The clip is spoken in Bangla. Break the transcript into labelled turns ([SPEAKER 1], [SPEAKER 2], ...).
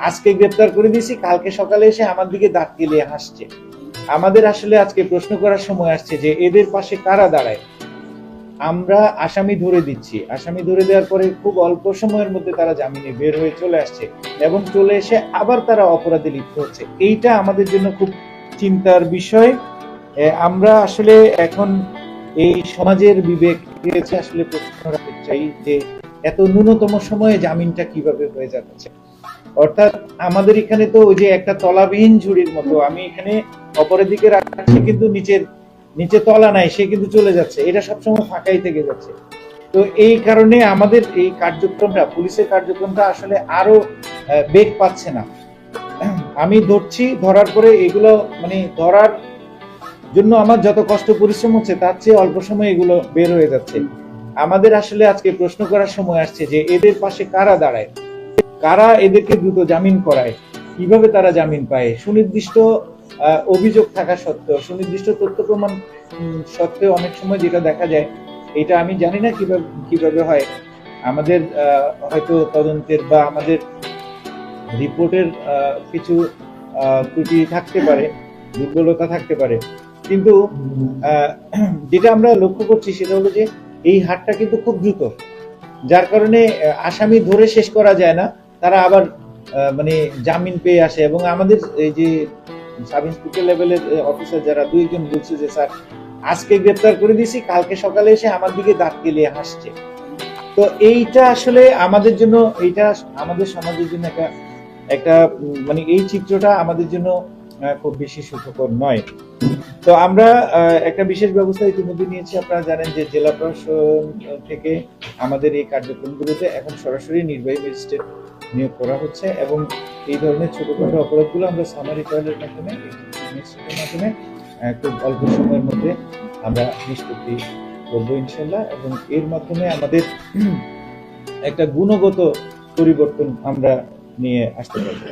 [SPEAKER 1] আজকে গ্রেপ্তার করে দিয়েছি, কালকে সকালে এসে আমার দিকে দাঁত কেলিয়ে হাসছে। আমাদের আসলে আজকে প্রশ্ন করার সময় আসছে যে এদের পাশে কারা দাঁড়ায়। আমরা আসামি ধরে দিচ্ছি, আসামি ধরে দেওয়ার পরে খুব অল্প সময়ের মধ্যে তারা জামিনে বের হয়ে চলে আসছে এবং চলে এসে আবার তারা অপরাধে লিপ্ত হচ্ছে। এইটা আমাদের জন্য খুব চিন্তার বিষয়। আমরা আসলে এখন এই সমাজের বিবেককে আসলে প্রশ্ন রাখতে চাই যে এত ন্যূনতম সময়ে জামিনটা কিভাবে হয়ে যাচ্ছে। অর্থাৎ আমাদের এখানে তো ওই যে একটা তলাবিহীন ঝুড়ির মতো, আমি এখানে অপরের দিকে রাখছি কিন্তু নিচে তলা নাই, সে কিন্তু চলে যাচ্ছে, এটা সবসময় ফাঁকাই থেকে যাচ্ছে। তো এই কারণে আমাদের এই কার্যক্রমটা, পুলিশের কার্যক্রমটা আসলে আরো বেগ পাচ্ছে না। আমি ধরছি, ধরার পরে এগুলো মানে ধরার জন্য আমার যত কষ্ট পরিশ্রম হচ্ছে তার চেয়ে অল্প সময় এগুলো বের হয়ে যাচ্ছে। আমাদের আসলে আজকে প্রশ্ন করার সময় আসছে যে এদের পাশে কারা দাঁড়ায়, কারা এদেরকে দ্রুত জামিন করায়, কিভাবে তারা জামিন পায়। সুনির্দিষ্ট অভিযোগ থাকা সত্ত্বেও, সুনির্দিষ্ট তথ্য প্রমাণ সত্ত্বেও অনেক সময় যেটা দেখা যায়, এটা আমি জানি না কিভাবে হয়। আমাদের হয়তো তদন্তের বা আমাদের রিপোর্টের কিছু ত্রুটি থাকতে পারে, দুর্বলতা থাকতে পারে, কিন্তু যেটা আমরা লক্ষ্য করছি সেটা হলো যে এই হারটা কিন্তু খুব দ্রুত, যার কারণে আসামি ধরে শেষ করা যায় না, তারা আবার মানে জামিন পেয়ে আসে। এবং আমাদের এই যে সাব ইন্সপেক্টর লেভেলের অফিসার যারা দুইজন বলছে যে স্যার আজকে গ্রেপ্তার করে দিয়েছি, কালকে সকালে এসে আমার দিকে দাঁত কেলিয়ে হাসছে। তো এইটা আসলে আমাদের জন্য, এইটা আমাদের সমাজের জন্য একটা মানে এই চিত্রটা আমাদের জন্য খুব বেশি সুখকর নয়। তো আমরা একটা বিশেষ ব্যবস্থা ইতিমধ্যে নিয়েছি। আপনারা জানেন যে জেলা প্রশাসন থেকে আমাদের এই কার্যক্রমগুলোতে এখন সরাসরি নির্বাহী ম্যাজিস্ট্রেট নিয়োগ করা হচ্ছে এবং এই ধরনের ছোটখাটো অপরাধগুলো আমরা সামারি ট্রায়ালের মাধ্যমে, ম্যাজিস্ট্রেটের মাধ্যমে খুব অল্প সময়ের মধ্যে আমরা নিষ্পত্তি করবো ইনশাল্লাহ, এবং এর মাধ্যমে আমাদের একটা গুণগত পরিবর্তন আমরা নিয়ে আসতে পারবো।